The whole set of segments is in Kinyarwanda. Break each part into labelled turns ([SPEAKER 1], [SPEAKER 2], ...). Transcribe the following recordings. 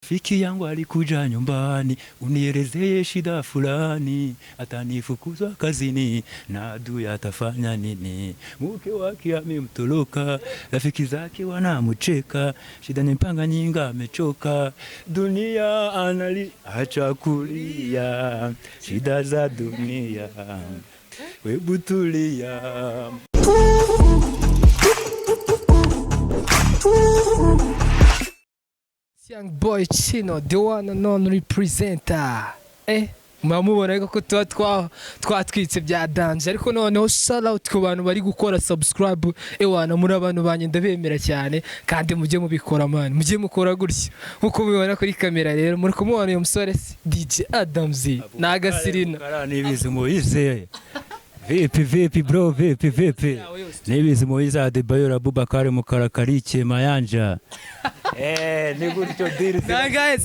[SPEAKER 1] rafiki yangu alikuja nyumbani, unielezee shida fulani, atanifukuzwa kazini na adui atafanya nini? Mke wake amemtoroka, rafiki zake wanamcheka, shida ni mpanga nyinga amechoka, dunia anali acha kulia, shida za dunia webu tulia.
[SPEAKER 2] Young boy Chino, the one and only presenter. Mwamubona ariko ko twatwitse bya dance, ariko noneho shout out ku bantu bari gukora subscribe. Ewana muri abantu banye ndabemera cyane, kandi mujye mubikora man, mujye mukora gutyo nkuko mubibona kuri kamera. Rero muri kumubona uyu musore DJ Adams nagasirina
[SPEAKER 1] nibizi muyize. Vipi bro, vipi. Nibizi muyize Adebayor Abubakar Mukarakarike mayanja. Ni gutyo diri.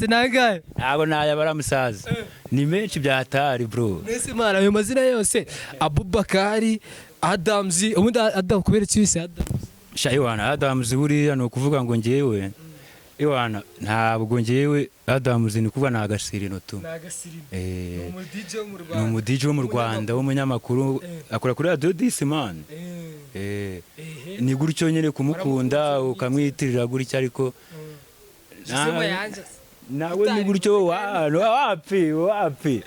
[SPEAKER 2] Nangaye.
[SPEAKER 1] Abo naya baramusaza. Ni menshi byatari bro.
[SPEAKER 2] Nese mara ayo mazina yose Abubakar Adams, ubundi Adam kubera cyise Adams.
[SPEAKER 1] Shayiwana Adams buriya no kuvuga ngo ngewe. Iwana ntabwo ngewe Adams ni kuva nagasirino tu. Mu DJ wo mu Rwanda w'umunyamakuru akora kuri Radio Disman. Ni gutyo nyene kumukunda ukamwitirira gutyo ariko nawe ni gutyo wapi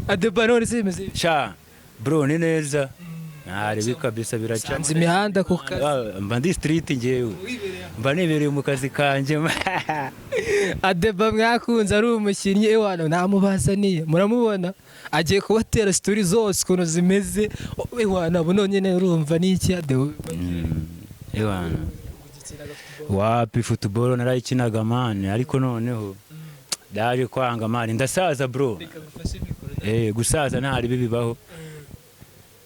[SPEAKER 2] Adebayor zimeze
[SPEAKER 1] sha bro ni neza ntari kabisa biracanze
[SPEAKER 2] imihanda ku
[SPEAKER 1] mba ndi street ngewe mba nibereye mu kazi kanje.
[SPEAKER 2] Adeba mwakunze ari umukinnyi ewana namubazaniye muramubona agiye kubatera story zose kuno zimeze ewana buno nyene urumva niki Adeba
[SPEAKER 1] ewana wapi football narayikinaga man, ariko noneho daje kwanga man ndasaza bro. Gusaza ntari bibibaho.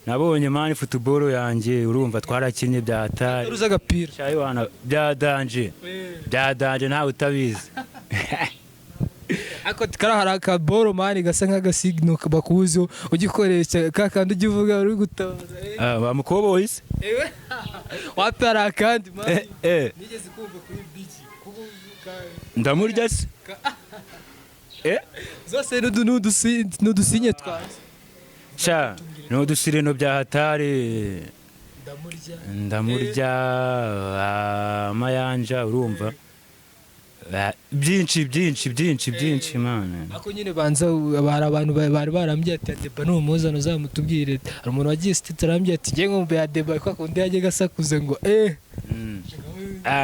[SPEAKER 1] Nabonye man football yanjye urumva twarakinye byatari
[SPEAKER 2] uruza gapira
[SPEAKER 1] cyaywana byadanje ntawe utabizi.
[SPEAKER 2] Ako karahara ka ball man gasa nk'agasigno bakuzo ugikoresha kakandi ugivuga uri gutabaza
[SPEAKER 1] bamukobo wise
[SPEAKER 2] wapi ara kandi man nigeze kumva kuri beach
[SPEAKER 1] ndamurya se
[SPEAKER 2] zose nudusinye twaje
[SPEAKER 1] sha no dusireno bya hatari ndamurya mayanja urumva byinshi man.
[SPEAKER 2] Ako nyine banza abara abantu bari barambye ati Adeba no muzano zamutubwire. Hari umuntu wagiye state arambye ati ngiye ngombe ya Adeba kwa kundi yaje gasakuze ngo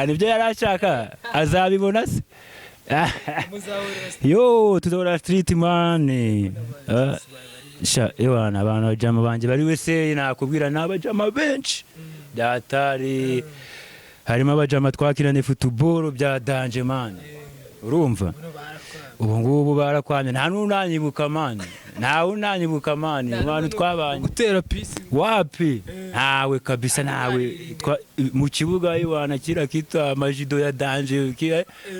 [SPEAKER 1] nibyo yarashaka azabibona se. Yo tudora street man. Sha ewana abantu bajama banje bari wese nakubwira nabajama benshi byatari. Harimo abajama twakirane football bya danje man. Urumva ubu ngubu barakwamye nta nunanyibuka man, abantu twabanye
[SPEAKER 2] gutera peace
[SPEAKER 1] wapi ntawe kabisa, ntawe mu kibuga iwana kira kita amajido ya danje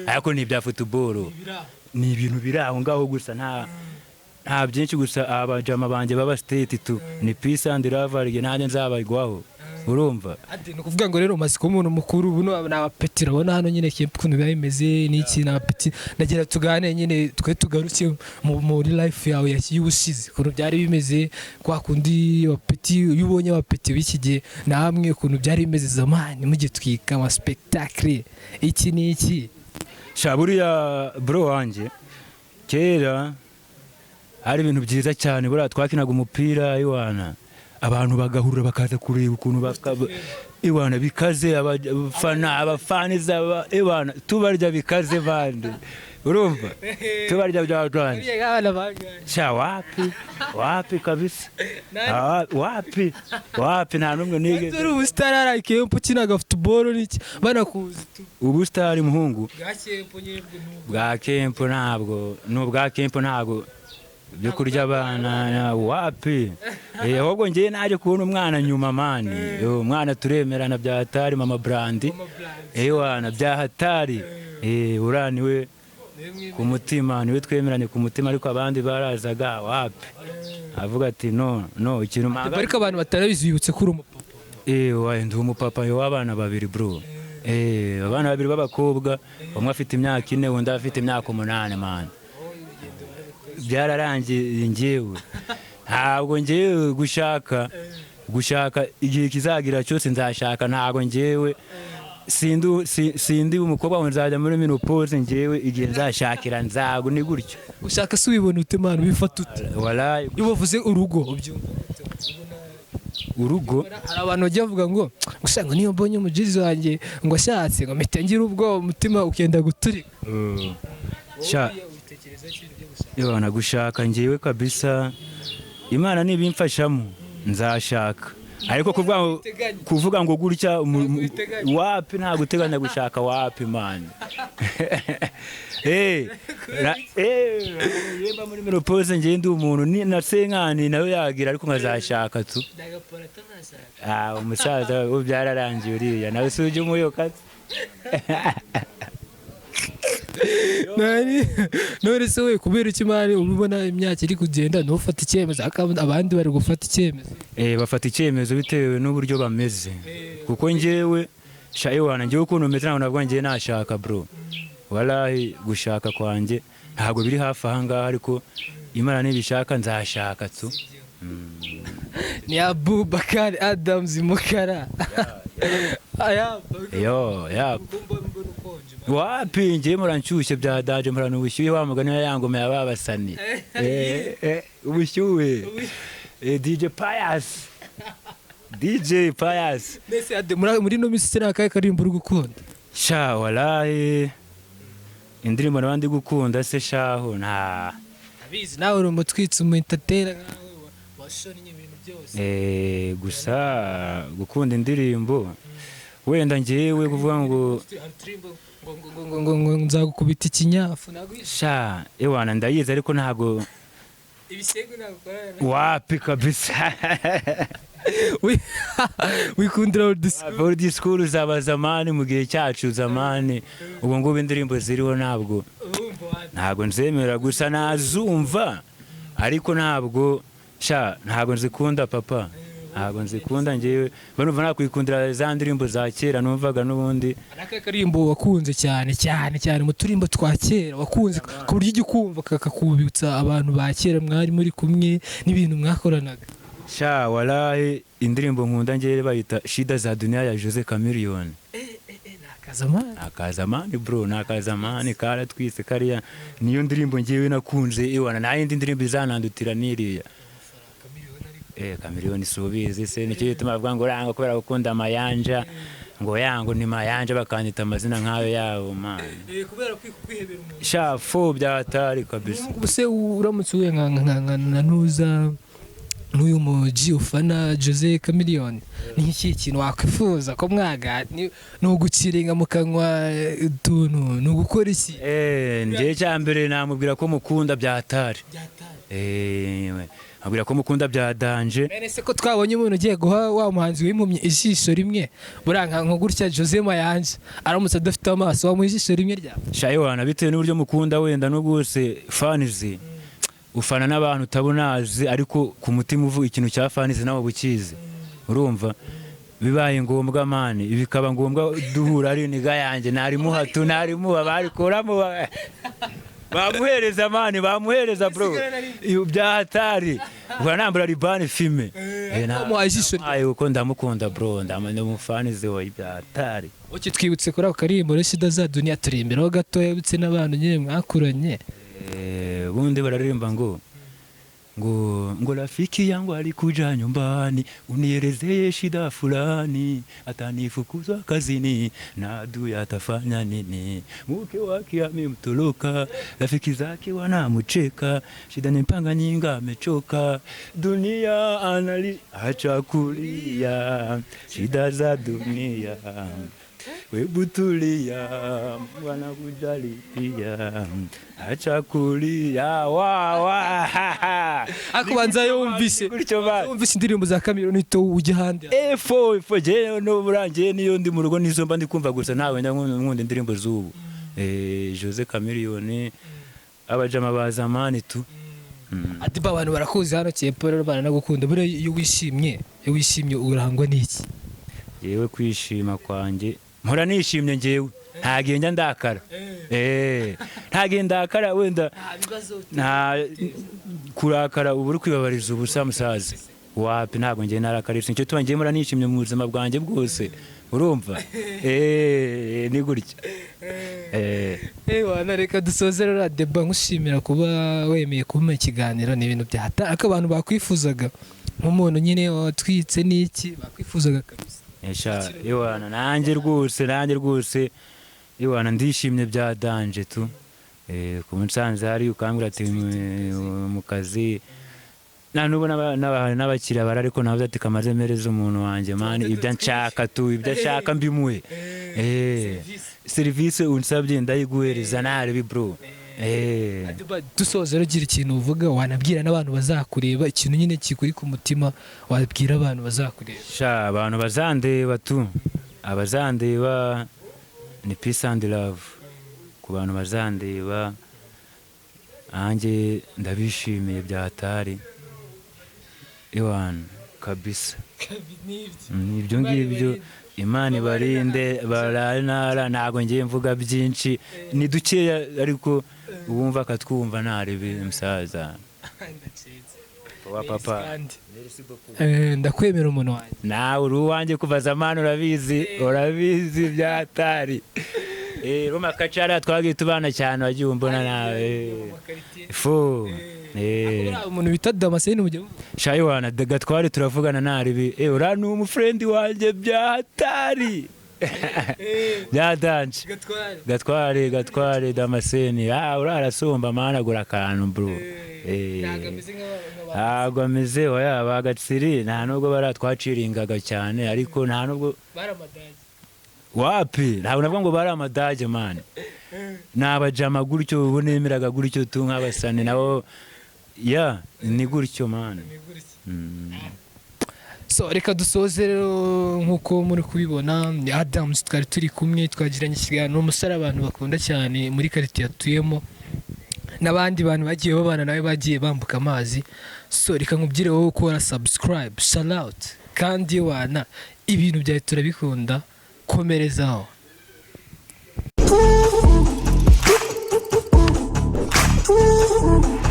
[SPEAKER 1] ariko ni bya football ni ibintu biraho ngaho gusa nta byinshi gusa. Abajama banje baba state tu ni peace and love nanje nzabayigwaho. Urumva
[SPEAKER 2] no kuvuga ngo rero masiko umuntu mukuru buno n'abapetira bona hano nyine kintu bimeze n'iki n'abapeti nagira tugane nyine twe tugarukiye muri life yawe y'ubushize kuno byari bimeze kwa kundi abapeti uyubonye abapeti bikige namwe kuno byari bimeze zamani mujye twika ama spectacle iki n'iki
[SPEAKER 1] shaburiya bro wanje kera hari ibintu byiza cyane bura twakinaga umupira iwana abantu bagahurura bakaza kureba ukuntu iwana bikaze abafaniza iwana tubarya bikaze bande. Urumva tubarya bya Rwanda sha wapi kabisa wapi nta numwe nige
[SPEAKER 2] uri ubustar arake ukinaga football niki banakuzi
[SPEAKER 1] ubustar muhungu
[SPEAKER 2] bwa kempo
[SPEAKER 1] ntabwo n'ubwa kempo ntabwo byo kurya abana wapi. Ahubwo ngiye naje kubona umwana nyuma mani, umwana turemerana bya hatari mama brandi ewana bya hatari uraniwe ku mutima, niwe twemeranye ku mutima, ariko abandi barazaga wapi. Avuga ati no ikintu
[SPEAKER 2] ariko abantu batarabizi bibutse kuri umupapa
[SPEAKER 1] waye ndi umupapa w'abana babiri bro. abana babiri b'abakobwa umwe afite imyaka 4 undi afite imyaka 8 man byararangiye njyewe ntabwo njyewe gushaka igihe kizagira cyose nzashaka ntabwo njyewe sindi umukobwa ngo nzajya muri menopause njyewe igihe nzashakira nzago ni gutyo
[SPEAKER 2] ushaka se ubibona ute man bifata ute
[SPEAKER 1] wallahi
[SPEAKER 2] iyo bavuze urugo hari abantu bajya bavuga ngo usanga niyo mbonye umujizi wanjye ngo ashatse ngo mpita ngira ubwo umutima ukenda guturika
[SPEAKER 1] Yona gushaka njyewe kabisa Imana nibimfashamo nzashaka ariko kuvuga ngo gutya wapi nta guteganya gushaka wapi man yemba muri menopause njye ndi umuntu na senkani nawe yagira ariko nkazashaka tu umusaza ubyararangiye uriya nawe suje umuyoka
[SPEAKER 2] none se we kubera iki mari ubibona imyaka iri kugenda ntufate icyemezo abandi bari gufata icyemezo
[SPEAKER 1] bafata icyemezo bitewe n'uburyo bameze kuko njyewe shayiwana njyewe ukuntu meze ntabwo nabwo njyewe nashaka bro wallahi gushaka kwanjye ntabwo biri hafi aha ngaha ariko Imana nibishaka nzashaka tu
[SPEAKER 2] ni Abubakar Adams Mukara
[SPEAKER 1] wapi njye murancyushye byadaje murana ubushyuhe wa mugani yangomeye ababasani ubushyuhe DJ Pius
[SPEAKER 2] nese ade muri no misi nakaye karimbo uri gukunda
[SPEAKER 1] sha wallahi indirimbo nabandi gukunda se shaho nta
[SPEAKER 2] abizi nawe uri umutwitsi mu entertainer nkawe washonye ibintu byose
[SPEAKER 1] gusa gukunda indirimbo wenda njyewe kuvuga ngo
[SPEAKER 2] nzagukubita ikinyafu
[SPEAKER 1] sha ewana ndayize ariko ntago
[SPEAKER 2] ibisego ntabwo
[SPEAKER 1] wapi kabisa
[SPEAKER 2] wikundira
[SPEAKER 1] old school zaba zamani mu gihe cyacu zamani ubwo ngo indirimbo ziriho ntabwo nzemera gusa nazumva ariko ntabwo nzikunda papa ntabwo nzikunda njyewe banumva nakwikundira za ndirimbo za kera numvaga n'ubundi
[SPEAKER 2] akarimbo wakunze cyane mu turimbo twa kera wakunze ku buryo ujya ukumva kakakubitsa abantu ba kera mwari muri kumwe n'ibintu mwakoranaga
[SPEAKER 1] wallahi indirimbo nkunda njyewe bayita shida za dunia ya Jose Chameleone nakazamani bro nakazamani karatwise kariya niyo ndirimbo njyewe nakunze iwana nta yindi ndirimbo izanandutira niriya Chameleone subizi se nicyo gituma bavuga ngo ranga kubera gukunda mayanja ngo yango ni mayanja bakandita amazina nkayo yabo man
[SPEAKER 2] kubera kwihebera umuntu
[SPEAKER 1] fo byatari kabisa
[SPEAKER 2] ubuse uramutse uwe nka ntuza n'uyu muji ufana Jose Chameleone ni iki kintu wakwifuza ko mwaga no guciringa mu kanwa utuntu no gukora iki
[SPEAKER 1] njye cyambere namubwira ko mukunda byatari abwira ko mukunda byadanje
[SPEAKER 2] nese ko twabonye umuntu ugiye guha wa muhanzi w'impumye ijisho rimwe buranka nko gutya Jose Mayanja aramutse adafite amaso wa mu ijisho rimwe rya
[SPEAKER 1] shayiwana bitewe n'uburyo mukunda wenda no guse fanizi ufana n'abantu utabonazi ariko ku mutima uvuga ikintu cya fanizi nawe bukizi urumva bibaye ngombwa mani bikaba ngombwa duhura ari niga yanjye narimu hatu narimu barikoramo bamuhereza mani bamuhereza bro iyo byahatari uranambura ribane filme uko ndamukunda bro ndamane umufanize wa byahatari
[SPEAKER 2] uki twibutse kuri ako karimbo shida za dunia turi imbere ho gato yabutse n'abantu nyine mwakuranye
[SPEAKER 1] bundi bararirimba ngo rafiki yangu alikuja nyumbani unielezee shida fulani atanifukuzwa kazini na adui atafanya nini mke wake amemtoroka rafiki zake wanamcheka shida ni mpanga nyinga amechoka dunia acha kulia shida za dunia webu tulia mwana kujali pia acha kulia
[SPEAKER 2] akubanza yumvise indirimbo za Chameleone to ujya handi
[SPEAKER 1] fo je no burangiye niyo ndi mu rugo nizo mba ndikumva gusa nawe nkunda indirimbo z'ubu Jose Chameleone abajama ba zamani tu
[SPEAKER 2] Adiba abantu barakuzi hano cyeporo baranagukunda bure iyo wishimye urangwa n'iki
[SPEAKER 1] yewe kwishima kwanjye mpora nishimye ngewe ntagenda ndakara ntagenda ndakara wenda nta kurakara ubu uri kwibabariza ubusa musaza wapi ntabwo ngiye narakarisha nicyo tuba ngiye mpora nishimye mu buzima bwanjye bwose urumva ni gutya
[SPEAKER 2] wana reka dusoze rero Adeba nkushimira kuba wemeye kumpa ikiganiro ni ibintu byahata ako abantu bakwifuzaga nk'umuntu nyine watwitse n'iki bakwifuzaga kabisa
[SPEAKER 1] iwana nanjye rwose iwana ndishimye bya danje tu ku Musanze hari ukambwira ati mu kazi na nubu n'abakiriya bara ariko navuze ati kamaze mereza umuntu wanjye mani ibyo nshaka mbimuhe serivisi unsabye ndayiguhereza narebi bro
[SPEAKER 2] dusoza rero gira ikintu uvuga wanabwira n'abantu bazakureba ikintu nyine kikuri ku mutima wabwira abantu bazakureba
[SPEAKER 1] abantu bazandeba tu abazandeba ni peace and love ku bantu bazandeba anjye ndabishimiye byatari iwana kabisa ibyo ngibyo Imana ibarinde baranara ntago ngiye mvuga byinshi ni dukeya ariko ubumva akatwumva narebe musaza wa papa
[SPEAKER 2] ndakwemera umuntu wanjye
[SPEAKER 1] nawe uri uwanjye kuva zamani urabizi byatari Roma kacara twagiye tubana cyane wagiye umbona nawe
[SPEAKER 2] umuntu bita Damascene mujye
[SPEAKER 1] shayiwana Gatware turavugana naribi ura ni umufrendi wanjye byatari byadanje Gatware Damascene urarasumba managura akantu bro ntabwo ameze oya bagatsiri nta nubwo baratwaciringaga cyane ariko nta nubwo wapi ntabwo navuga ngo bari amadage mani nabajama gutyo ubu nemeraga gutyo tu nk'abasane nabo ni gutyo mani
[SPEAKER 2] so reka dusoze rero nk'uko muri kubibona Adams twari turi kumwe twagiranye ikiganiro umusore abantu bakunda cyane muri quartier atuyemo n'abandi bantu bagiye babana nawe bagiye bambuka amazi so reka nkubwire wowe ukora subscribe shout out kandi wana ibintu byawe turabikunda komerezaho
[SPEAKER 3] Thank you.